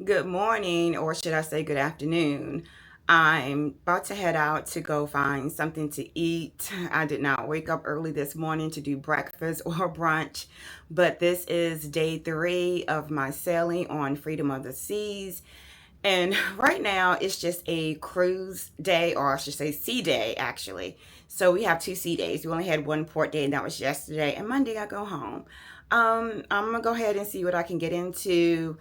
Good morning, or should I say good afternoon. I'm about to head out to go find something to eat. I did not wake up early this morning to do breakfast or brunch, but this is day three of my sailing on Freedom of the Seas. And right now it's just a cruise day, or I should say sea day, actually. So we have two sea days. We only had one port day, and that was yesterday. And Monday I go home. I'm gonna go ahead and see what I can get into.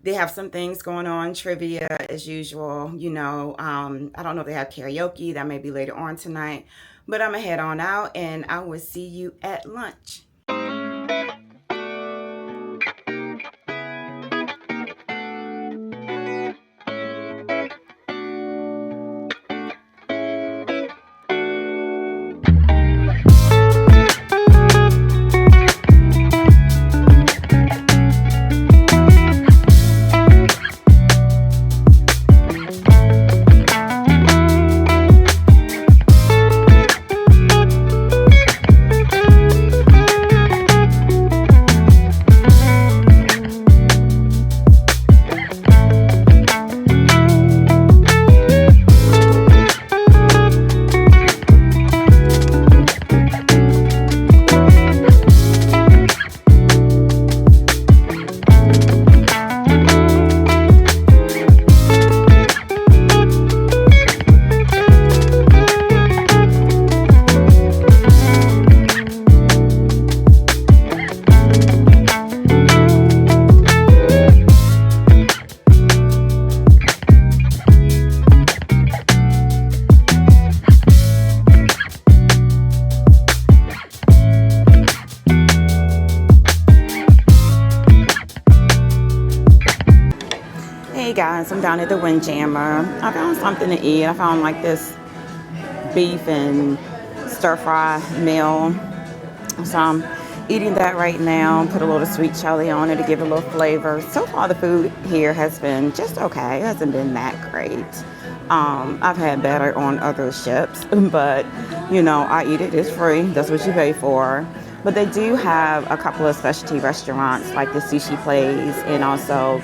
They have some things going on, trivia as usual. I don't know if they have karaoke. That may be later on tonight. But I'm gonna head on out, and I will see you at lunch. Hey guys, I'm down at the Windjammer. I found something to eat. I found like this beef and stir fry meal. So I'm eating that right now. Put a little sweet chili on it to give it a little flavor. So far the food here has been just okay. It hasn't been that great. I've had better on other ships, but I eat it. It's free. That's what you pay for. But they do have a couple of specialty restaurants like the Sushi Place and also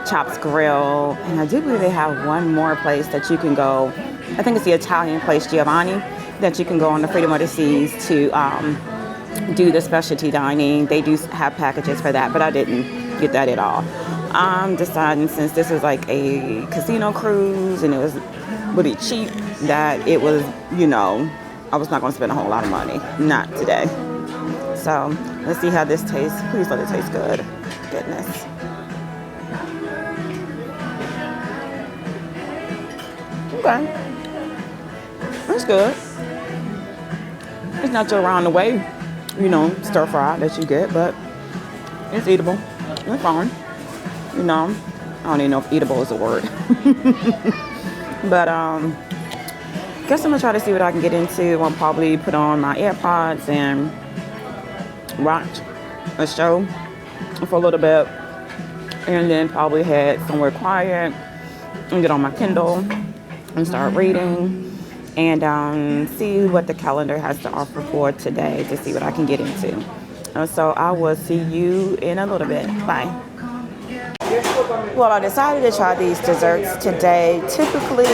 Chops Grill. And I do believe they have one more place that you can go. I think it's the Italian place, Giovanni, that you can go on the Freedom of the Seas to do the specialty dining. They do have packages for that, but I didn't get that at all. I'm deciding, since this is like a casino cruise and it was really cheap, that it was, I was not going to spend a whole lot of money. Not today. So let's see how this tastes. Please let it taste good. Goodness. Okay. That's good. It's not your around the way, stir fry that you get, but it's eatable. It's fine. I don't even know if eatable is a word. But guess I'm gonna try to see what I can get into. I'll probably put on my AirPods and watch a show for a little bit, and then probably head somewhere quiet and get on my Kindle and start reading and see what the calendar has to offer for today to see what I can get into. So I will see you in a little bit. Bye. Well, I decided to try these desserts today. Typically,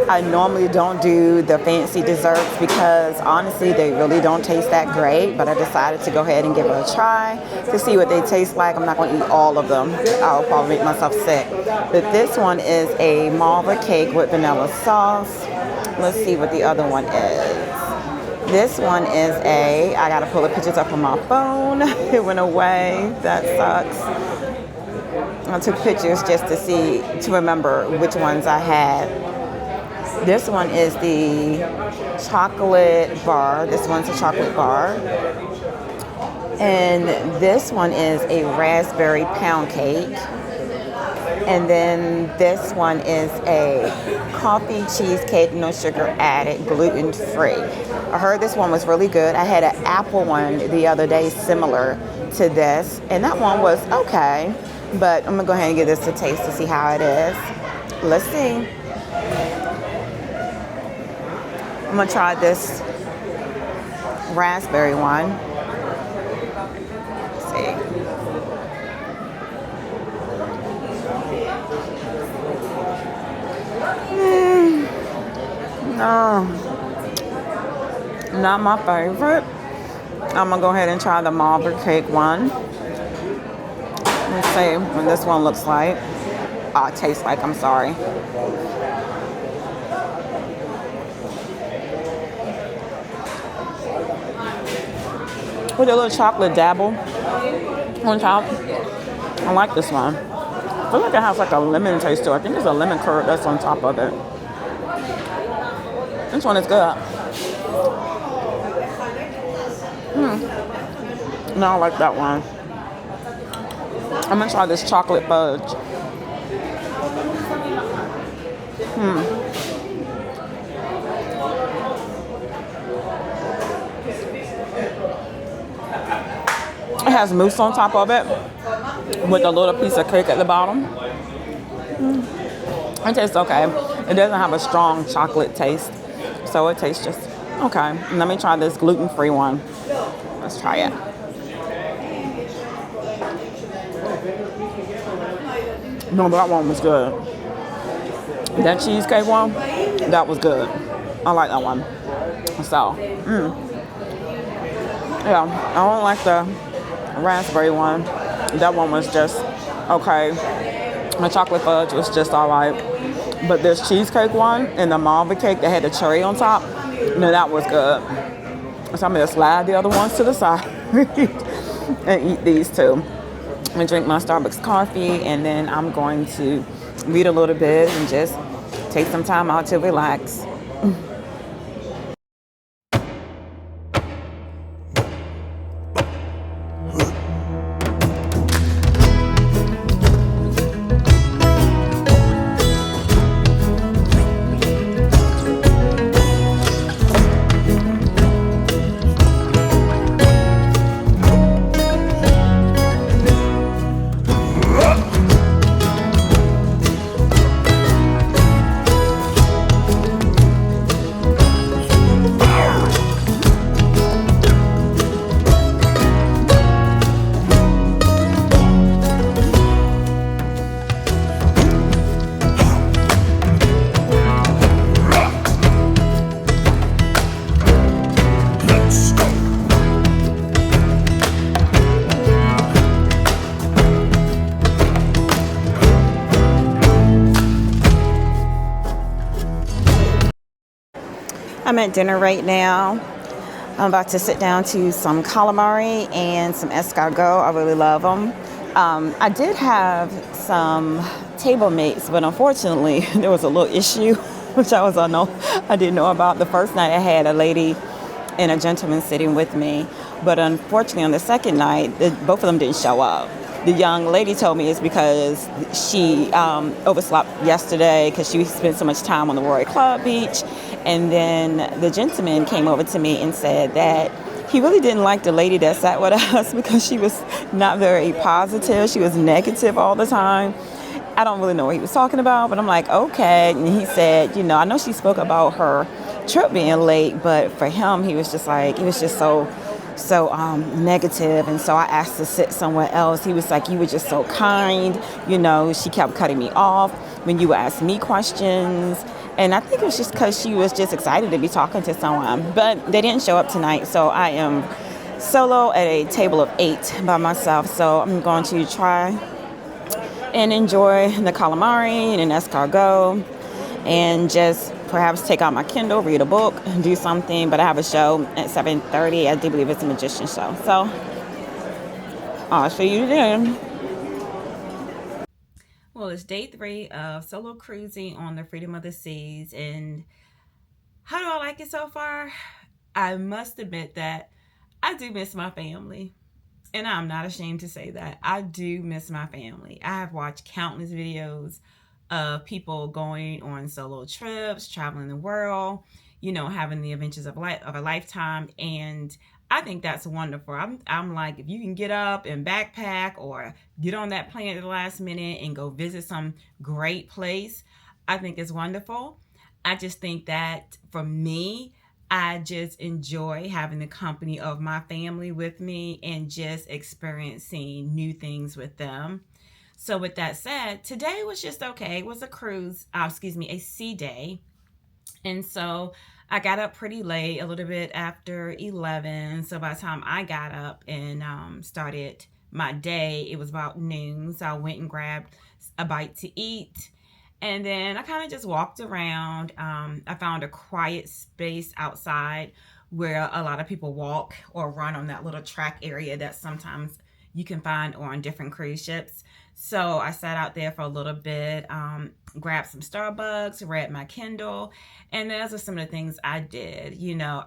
I normally don't do the fancy desserts because honestly, they really don't taste that great. But I decided to go ahead and give it a try to see what they taste like. I'm not going to eat all of them. I'll probably make myself sick. But this one is a malva cake with vanilla sauce. Let's see what the other one is. This one is I got to pull the pictures up on my phone. It went away. That sucks. I took pictures just to remember which ones I had. This one is the chocolate bar. This one's a chocolate bar. And this one is a raspberry pound cake. And then this one is a coffee cheesecake, no sugar added, gluten free. I heard this one was really good. I had an apple one the other day similar to this, and that one was okay. But I'm gonna go ahead and give this a taste to see how it is. Let's see. I'm gonna try this raspberry one. Let's see. Not my favorite. I'm gonna go ahead and try the marble cake one. Let's see what this one looks like. Tastes like, I'm sorry. With a little chocolate dabble on top. I like this one. I feel like it has like a lemon taste to it. I think there's a lemon curd that's on top of it. This one is good. No, I like that one. I'm gonna try this chocolate fudge. It has mousse on top of it with a little piece of cake at the bottom. It tastes okay. It doesn't have a strong chocolate taste, so it tastes just okay. Let me try this gluten-free one. Let's try it. No, that one was good. That cheesecake one, that was good. I like that one. So, yeah, I don't like the raspberry one. That one was just okay. The chocolate fudge was just all right. But this cheesecake one and the marble cake that had the cherry on top, no, that was good. So I'm gonna slide the other ones to the side and eat these two. I'm gonna drink my Starbucks coffee, and then I'm going to read a little bit and just take some time out to relax. I'm at dinner right now. I'm about to sit down to some calamari and some escargot. I really love them. I did have some table mates, but unfortunately there was a little issue, which I didn't know about. The first night I had a lady and a gentleman sitting with me, but unfortunately on the second night, both of them didn't show up. The young lady told me it's because she overslept yesterday because she spent so much time on the Royal Club Beach. And then the gentleman came over to me and said that he really didn't like the lady that sat with us because she was not very positive. She was negative all the time. I don't really know what he was talking about, but I'm like, okay. And he said, I know she spoke about her trip being late, but for him, he was just so negative. And so I asked to sit somewhere else. He was like, you were just so kind. She kept cutting me off when you would ask me questions. And I think it was just because she was just excited to be talking to someone. But they didn't show up tonight, so I am solo at a table of 8 by myself. So I'm going to try and enjoy the calamari and an escargot and just perhaps take out my Kindle, read a book, do something. But I have a show at 7:30. I do believe it's a magician show. So I'll see you then. Well, it's day 3 of solo cruising on the Freedom of the Seas. And how do I like it so far? I must admit that I do miss my family. And I'm not ashamed to say that. I do miss my family. I have watched countless videos of people going on solo trips, traveling the world, having the adventures of a lifetime. And I think that's wonderful. I'm like, if you can get up and backpack or get on that plane at the last minute and go visit some great place, I think it's wonderful. I just think that for me, I just enjoy having the company of my family with me and just experiencing new things with them. So with that said, today was just okay. It was a a sea day. And so I got up pretty late, a little bit after 11. So by the time I got up and started my day, it was about noon. So I went and grabbed a bite to eat. And then I kind of just walked around. I found a quiet space outside where a lot of people walk or run on that little track area that sometimes you can find on different cruise ships. So I sat out there for a little bit, grabbed some Starbucks, read my Kindle, and those are some of the things I did.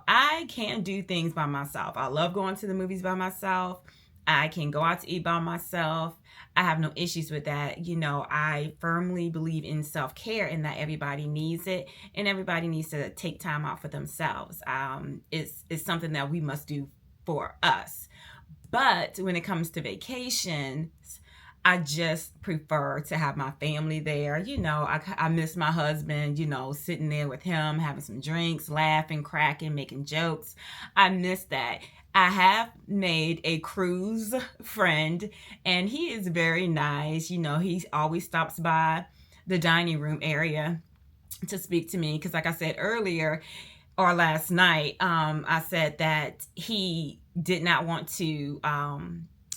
I can do things by myself. I love going to the movies by myself. I can go out to eat by myself. I have no issues with that. I firmly believe in self care and that everybody needs it and everybody needs to take time out for themselves. It's something that we must do for us. But when it comes to vacations, I just prefer to have my family there. I miss my husband, sitting there with him, having some drinks, laughing, cracking, making jokes. I miss that. I have made a cruise friend, and he is very nice. He always stops by the dining room area to speak to me because, like I said earlier, or last night, I said that he did not want to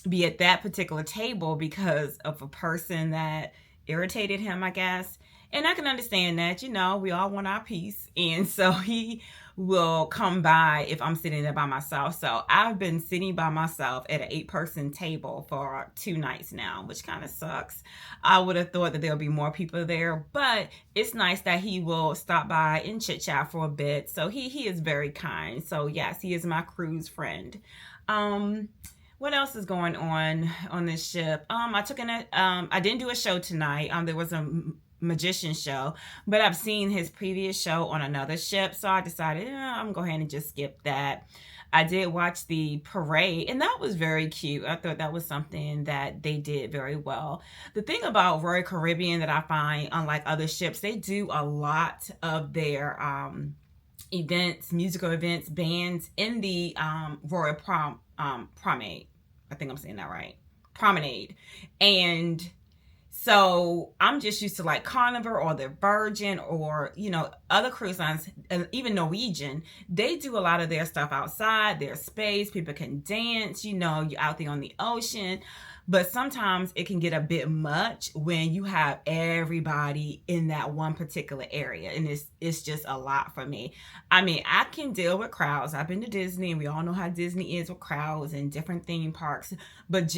be at that particular table because of a person that irritated him, I guess. And I can understand that, we all want our peace. And so he will come by if I'm sitting there by myself. So I've been sitting by myself at an 8-person table for 2 nights now, which kind of sucks. I would have thought that there'll be more people there, but it's nice that he will stop by and chit chat for a bit. So he is very kind. So yes, he is my cruise friend. What else is going on this ship? I didn't do a show tonight. There was a magician show, but I've seen his previous show on another ship, so I decided I'm gonna go ahead and just skip that. I did watch the parade, and that was very cute. I thought that was something that they did very well. The thing about Royal Caribbean that I find, unlike other ships, they do a lot of their events, musical events, bands in the Royal Promenade. I think I'm saying that right. Promenade. And so I'm just used to like Carnival or the Virgin or, other cruise lines, and even Norwegian. They do a lot of their stuff outside, their space. People can dance, you're out there on the ocean. But sometimes it can get a bit much when you have everybody in that one particular area. And it's just a lot for me. I mean, I can deal with crowds. I've been to Disney, and we all know how Disney is with crowds and different theme parks. But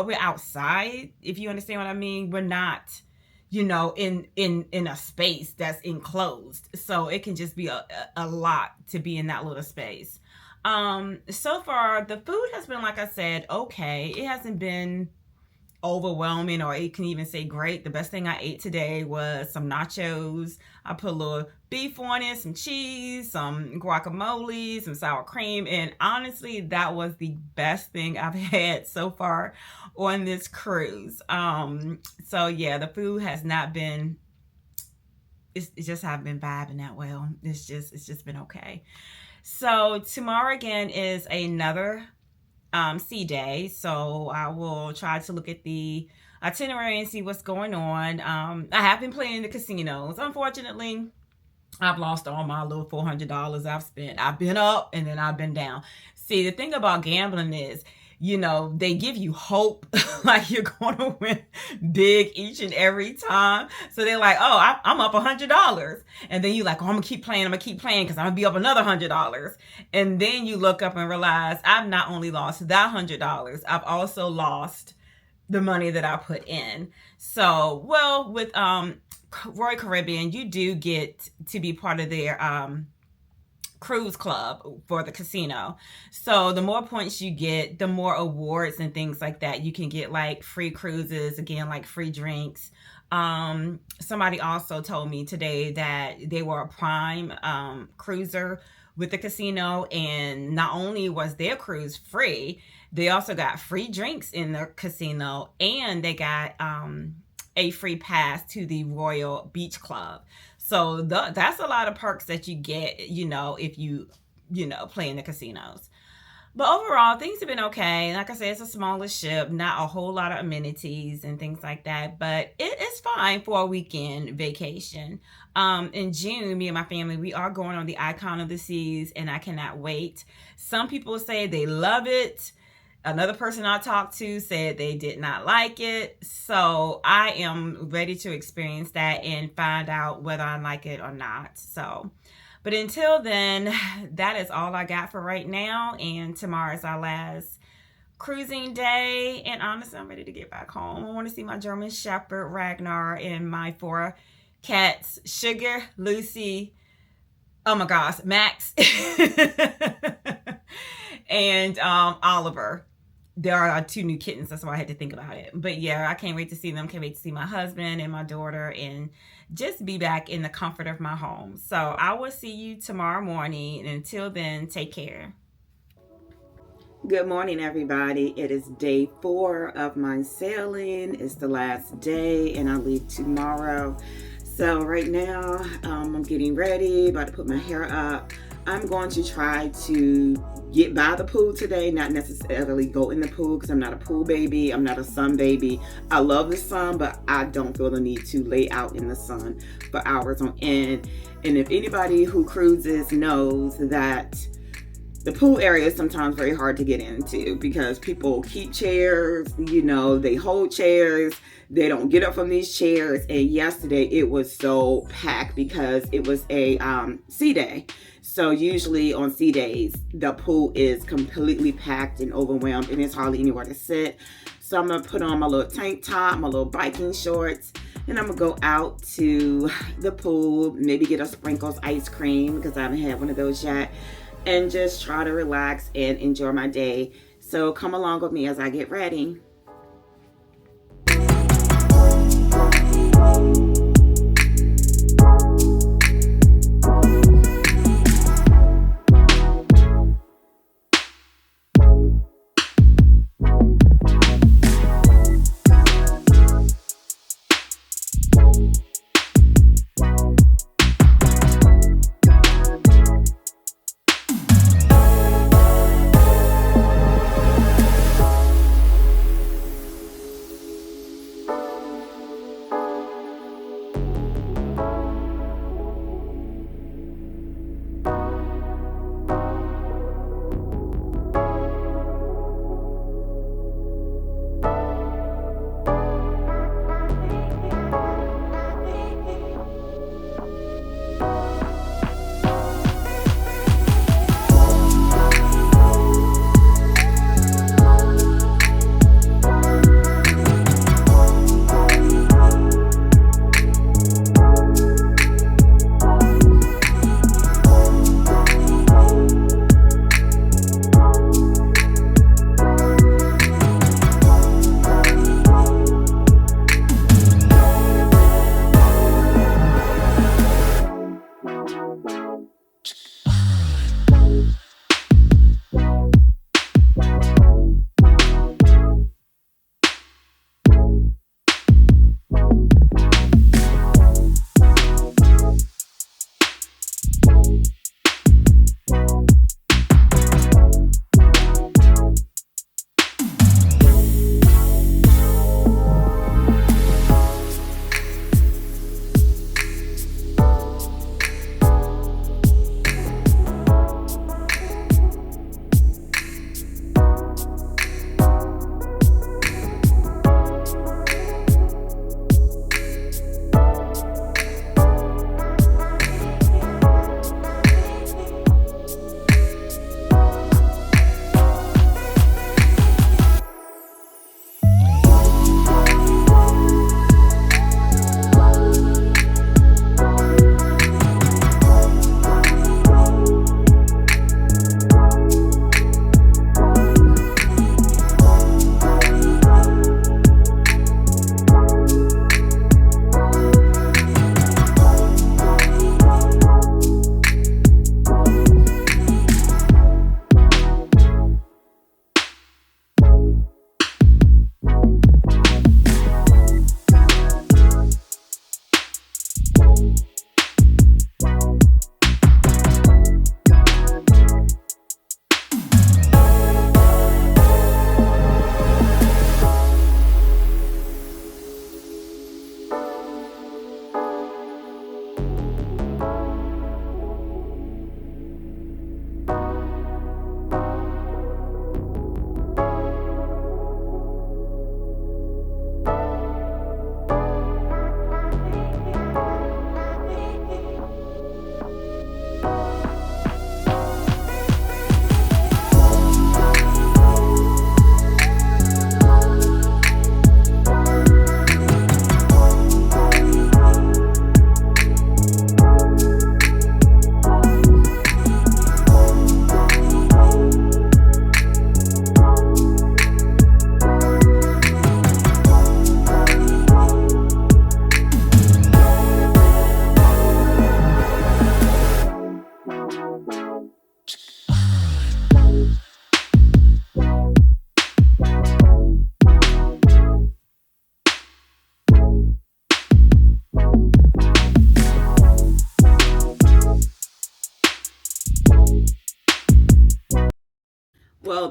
we're outside, if you understand what I mean. We're not, in a space that's enclosed. So it can just be a lot to be in that little space. So far the food has been, like I said, okay. It hasn't been overwhelming, or you can even say great. The best thing I ate today was some nachos. I put a little beef on it, some cheese, some guacamole, some sour cream, and honestly, that was the best thing I've had so far on this cruise. So yeah, the food has not been. It's just haven't been vibing that well. It's just been okay. So tomorrow again is another sea day. So I will try to look at the itinerary and see what's going on. I have been playing the casinos. Unfortunately, I've lost all my little $400 I've spent. I've been up and then I've been down. See, the thing about gambling is, they give you hope like you're going to win big each and every time. So they're like, oh, I'm up $100. And then you're like, oh, I'm going to keep playing because I'm going to be up another $100. And then you look up and realize I've not only lost that $100, I've also lost the money that I put in. So, well, with Royal Caribbean, you do get to be part of their cruise club for the casino. So the more points you get, the more awards and things like that you can get, like free cruises, again, like free drinks. Somebody also told me today that they were a prime cruiser with the casino, and not only was their cruise free, they also got free drinks in the casino, and they got a free pass to the Royal Beach Club. So that's a lot of perks that you get, if you play in the casinos. But overall, things have been okay. Like I said, it's a smaller ship, not a whole lot of amenities and things like that, but it is fine for a weekend vacation. In June, me and my family, we are going on the Icon of the Seas, and I cannot wait. Some people say they love it. Another person I talked to said they did not like it. So I am ready to experience that and find out whether I like it or not. So, but until then, that is all I got for right now. And tomorrow is our last cruising day. And honestly, I'm ready to get back home. I want to see my German Shepherd, Ragnar, and my four cats, Sugar, Lucy, oh my gosh, Max, and Oliver. There are two new kittens. That's why I had to think about it. But yeah, I can't wait to see them. Can't wait to see my husband and my daughter and just be back in the comfort of my home. So I will see you tomorrow morning. And until then, take care. Good morning, everybody. It is day 4 of my sailing. It's the last day, and I leave tomorrow. So right now, I'm getting ready, about to put my hair up. I'm going to try to get by the pool today, not necessarily go in the pool because I'm not a pool baby. I'm not a sun baby. I love the sun, but I don't feel the need to lay out in the sun for hours on end. And if anybody who cruises knows that the pool area is sometimes very hard to get into because people keep chairs, they hold chairs, they don't get up from these chairs. And yesterday it was so packed because it was a sea day. So usually on sea days, the pool is completely packed and overwhelmed and there's hardly anywhere to sit. So I'm gonna put on my little tank top, my little biking shorts, and I'm gonna go out to the pool, maybe get a Sprinkles ice cream because I haven't had one of those yet, and just try to relax and enjoy my day. So come along with me as I get ready.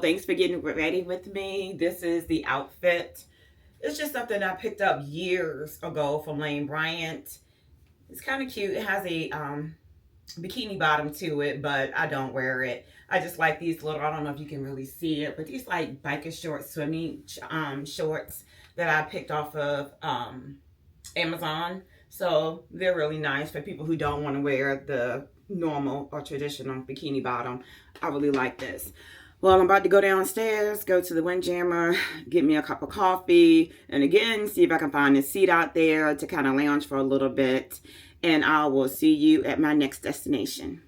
thanks for getting ready with me. This is the outfit. It's just something I picked up years ago from Lane Bryant. It's kind of cute. It has a bikini bottom to it, but I don't wear it. I just like these little, I don't know if you can really see it, but these like biker short swimming shorts that I picked off of Amazon. So they're really nice for people who don't want to wear the normal or traditional bikini bottom. I really like this. Well, I'm about to go downstairs, go to the Windjammer, get me a cup of coffee, and again, see if I can find a seat out there to kind of lounge for a little bit. And I will see you at my next destination.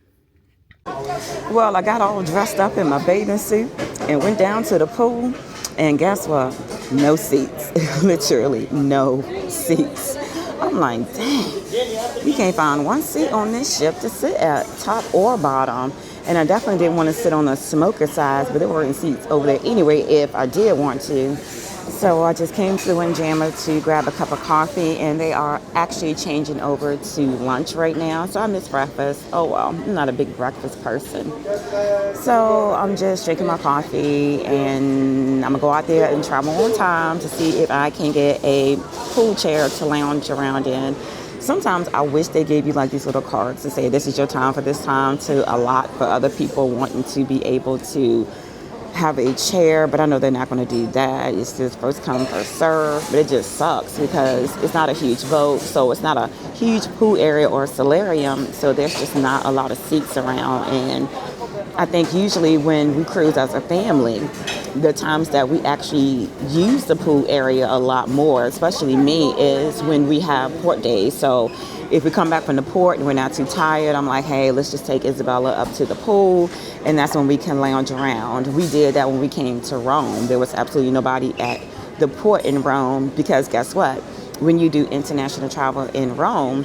Well, I got all dressed up in my bathing suit and went down to the pool. And guess what? No seats. Literally no seats. I'm like, dang, we can't find one seat on this ship to sit at, top or bottom. And I definitely didn't want to sit on the smoker side, but there weren't seats over there anyway if I did want to. So I just came to the Windjammer to grab a cup of coffee, and they are actually changing over to lunch right now. So I missed breakfast. Oh well, I'm not a big breakfast person. So I'm just drinking my coffee, and I'm gonna go out there and try one more time to see if I can get a pool chair to lounge around in. Sometimes I wish they gave you like these little cards to say this is your time for this time, to allot for other people wanting to be able to have a chair, but I know they're not going to do that. It's just first come, first serve, but it just sucks because it's not a huge boat, so it's not a huge pool area or solarium, so there's just not a lot of seats around. And I think usually when we cruise as a family, the times that we actually use the pool area a lot more, especially me, is when we have port days. So if we come back from the port and we're not too tired, I'm like, hey, let's just take Isabella up to the pool, and that's when we can lounge around. We did that when we came to Rome. There was absolutely nobody at the port in Rome because guess what? When you do international travel in Rome,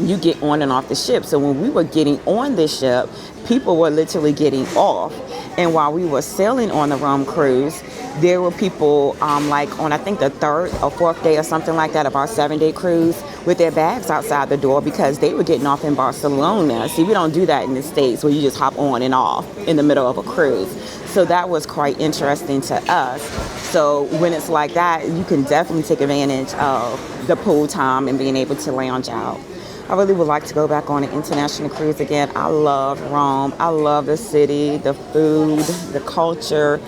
you get on and off the ship. So when we were getting on the ship, people were literally getting off. And while we were sailing on the Rome cruise, there were people like on I think the third or fourth day or something like that of our 7-day cruise with their bags outside the door because they were getting off in Barcelona. See, we don't do that in the States where you just hop on and off in the middle of a cruise. So that was quite interesting to us. So when it's like that, you can definitely take advantage of the pool time and being able to lounge out. I really would like to go back on an international cruise again. I love Rome. I love the city, the food, the culture.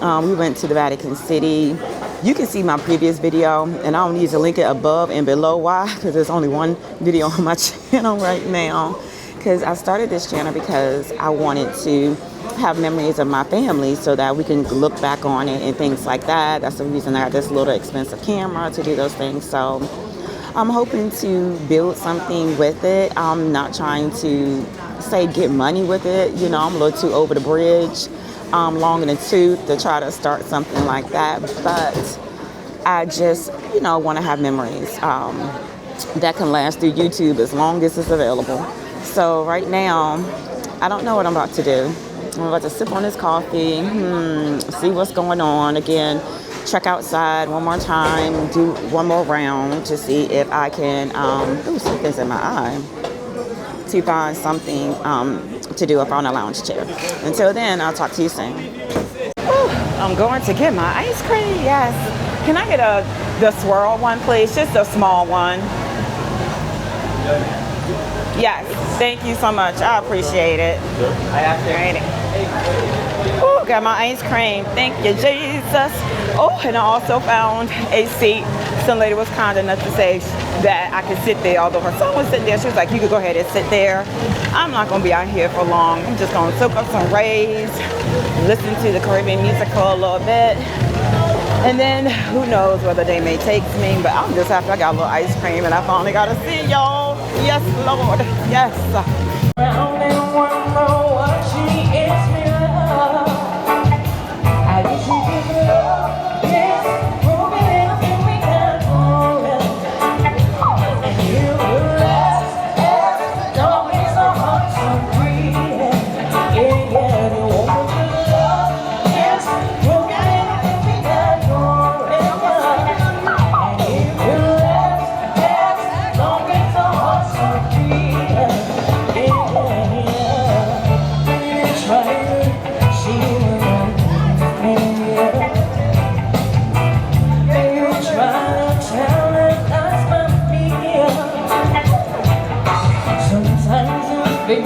We went to the Vatican City. You can see my previous video, and I don't need to link it above and below. Why? Because there's only one video on my channel right now. Because I started this channel because I wanted to have memories of my family so that we can look back on it and things like that. That's the reason I got this little expensive camera to do those things. So I'm hoping to build something with it. I'm not trying to say get money with it. You know, I'm a little too over the bridge, long in the tooth to try to start something like that. But I just, you know, want to have memories that can last through YouTube as long as it's available. So right now, I don't know what I'm about to do. I'm about to sip on this coffee, see what's going on. Again, check outside one more time, do one more round to see if I can, something's in my eye, to find something to do up on a lounge chair. Until then, I'll talk to you soon. I'm going to get my ice cream, yes. Can I get the swirl one, please? Just a small one. Yes, thank you so much. I appreciate it. Sure. I appreciate it. Oh, got my ice cream. Thank you, Jesus. Oh, and I also found a seat. Some lady was kind enough to say that I could sit there. Although her son was sitting there, she was like, you could go ahead and sit there. I'm not going to be out here for long. I'm just going to soak up some rays, listen to the Caribbean musical a little bit. And then who knows whether they may take me, but I'm just happy I got a little ice cream and I finally got to see y'all. Yes, Lord. Yes. Hey,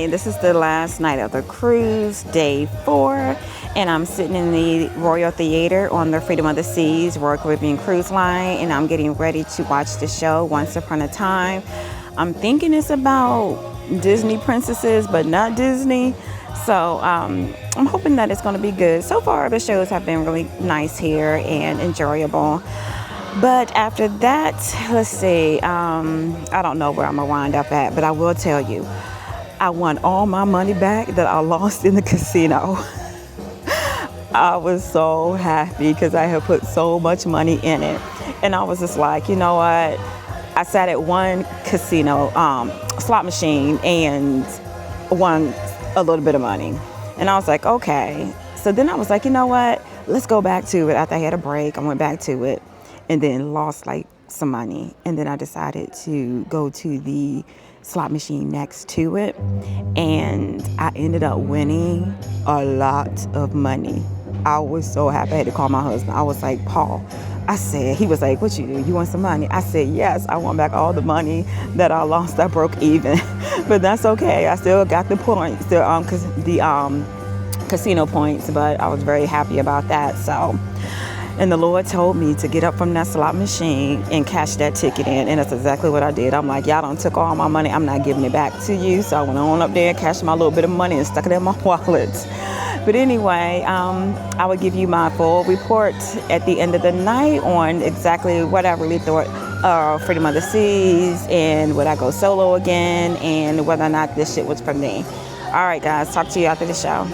this is the last night of the cruise, day 4, and I'm sitting in the Royal Theater on the Freedom of the Seas Royal Caribbean Cruise Line, and I'm getting ready to watch the show Once Upon a Time. I'm thinking it's about Disney princesses, but not Disney. So I'm hoping that it's going to be good. So far, the shows have been really nice here and enjoyable. But after that, let's see, I don't know where I'm going to wind up at, but I will tell you, I won all my money back that I lost in the casino. I was so happy because I had put so much money in it. And I was just like, you know what? I sat at one casino slot machine and won a little bit of money. And I was like, okay. So then I was like, you know what? Let's go back to it. After I had a break, I went back to it and then lost like some money. And then I decided to go to the slot machine next to it. And I ended up winning a lot of money. I was so happy. I had to call my husband. I was like, Paul, I said, he was like, what you do? You want some money? I said, yes, I want back all the money that I lost. I broke even. But that's okay. I still got the points, the casino points, but I was very happy about that. So, and the Lord told me to get up from that slot machine and cash that ticket in. And that's exactly what I did. I'm like, y'all done took all my money. I'm not giving it back to you. So I went on up there and cashed my little bit of money and stuck it in my wallet. But anyway, I will give you my full report at the end of the night on exactly what I really thought of Freedom of the Seas and would I go solo again and whether or not this shit was for me. All right, guys, talk to you after the show.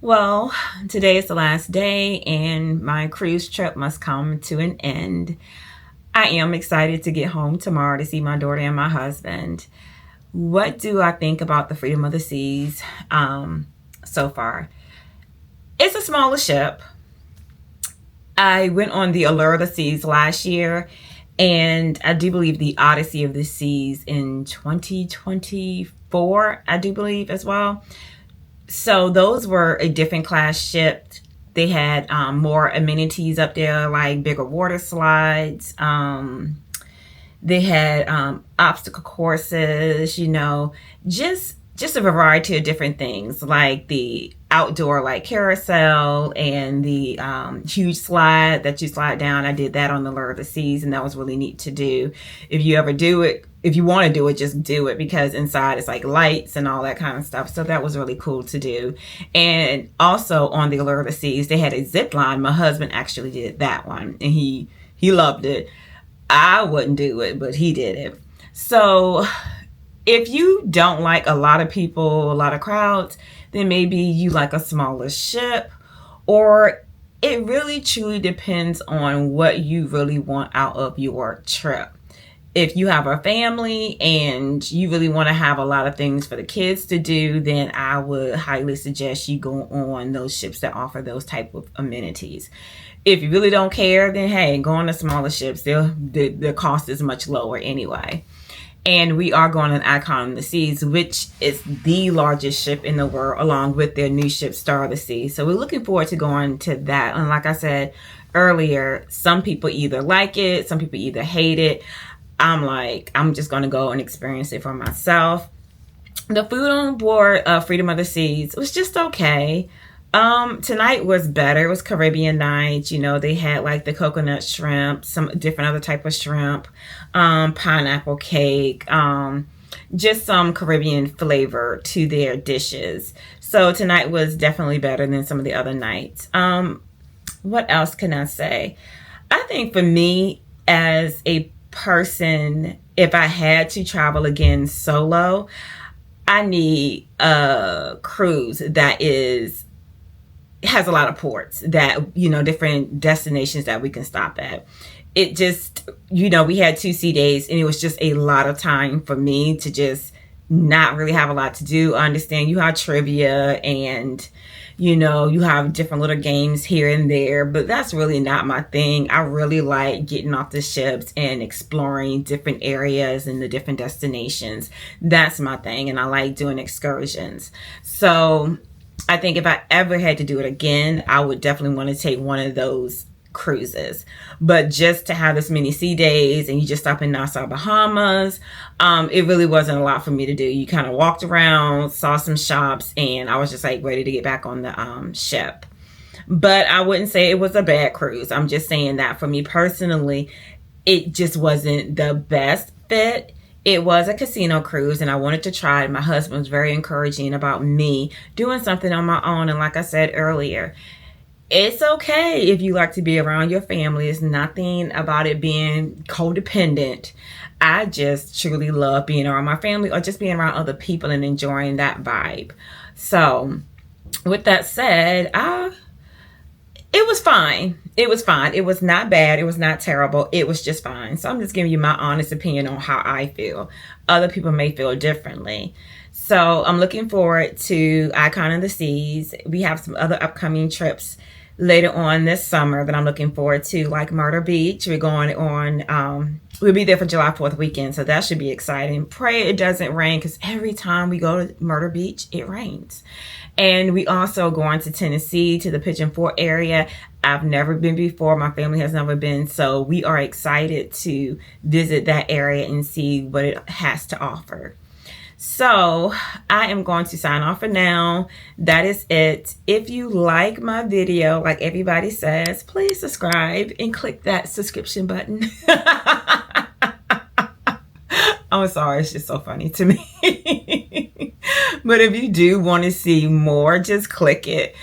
Well, today is the last day and my cruise trip must come to an end. I am excited to get home tomorrow to see my daughter and my husband. What do I think about the Freedom of the Seas so far? It's a smaller ship. I went on the Allure of the Seas last year, and I do believe the Odyssey of the Seas in 2024, I do believe as well. So those were a different class ship. They had more amenities up there, like bigger water slides. They had obstacle courses, you know, just a variety of different things, like the outdoor like carousel and the huge slide that you slide down. I did that on the Lure of the Seas, and that was really neat to do. If you ever do it, if you want to do it, just do it, because inside it's like lights and all that kind of stuff. So that was really cool to do. And also on the Allure of the Seas, they had a zip line. My husband actually did that one, and he loved it. I wouldn't do it, but he did it. So if you don't like a lot of people, a lot of crowds, then maybe you like a smaller ship, or it really truly depends on what you really want out of your trip. If you have a family and you really want to have a lot of things for the kids to do, then I would highly suggest you go on those ships that offer those type of amenities. If you really don't care, then hey, go on the smaller ships. The cost is much lower anyway. And we are going on Icon of the Seas, which is the largest ship in the world, along with their new ship, Star of the Sea. So we're looking forward to going to that. And like I said earlier, some people either like it, some people either hate it. I'm just going to go and experience it for myself. The food on board Freedom of the Seas was just okay. Tonight was better. It was Caribbean night. You know, they had like the coconut shrimp, some different other type of shrimp, pineapple cake, just some Caribbean flavor to their dishes. So tonight was definitely better than some of the other nights. What else can I say? I think for me as a person, if I had to travel again solo, I need a cruise that has a lot of ports, that, you know, different destinations that we can stop at. It just, you know, we had 2 sea days, and it was just a lot of time for me to just not really have a lot to do. I understand you have trivia and, you know, you have different little games here and there, but that's really not my thing. I really like getting off the ships and exploring different areas and the different destinations. That's my thing, and I like doing excursions. So I think if I ever had to do it again, I would definitely want to take one of those cruises. But just to have this many sea days and you just stop in Nassau, Bahamas, it really wasn't a lot for me to do. You kind of walked around, saw some shops, and I was just like ready to get back on the ship. But I wouldn't say it was a bad cruise. I'm just saying that for me personally, it just wasn't the best fit. It was a casino cruise, and I wanted to try it. My husband was very encouraging about me doing something on my own. And like I said earlier, it's okay if you like to be around your family. It's nothing about it being codependent. I just truly love being around my family, or just being around other people and enjoying that vibe. So with that said, it was fine. It was fine. It was not bad. It was not terrible. It was just fine. So I'm just giving you my honest opinion on how I feel. Other people may feel differently. So I'm looking forward to Icon of the Seas. We have some other upcoming trips later on this summer that I'm looking forward to, like Myrtle Beach. We're going on, we'll be there for July 4th weekend, so that should be exciting. Pray it doesn't rain, because every time we go to Myrtle Beach, it rains. And we also going to Tennessee, to the Pigeon Forge area. I've never been before. My family has never been. So we are excited to visit that area and see what it has to offer. So I am going to sign off for now. That is it. If you like my video, like everybody says, please subscribe and click that subscription button. I'm sorry, it's just so funny to me. But if you do want to see more, just click it.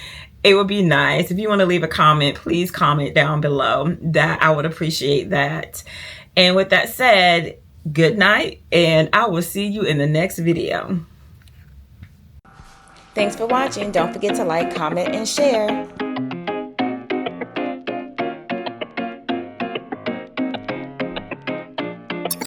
It would be nice. If you want to leave a comment, please comment down below. That I would appreciate that. And with that said, good night, and I will see you in the next video. Thanks for watching. Don't forget to like, comment, and share.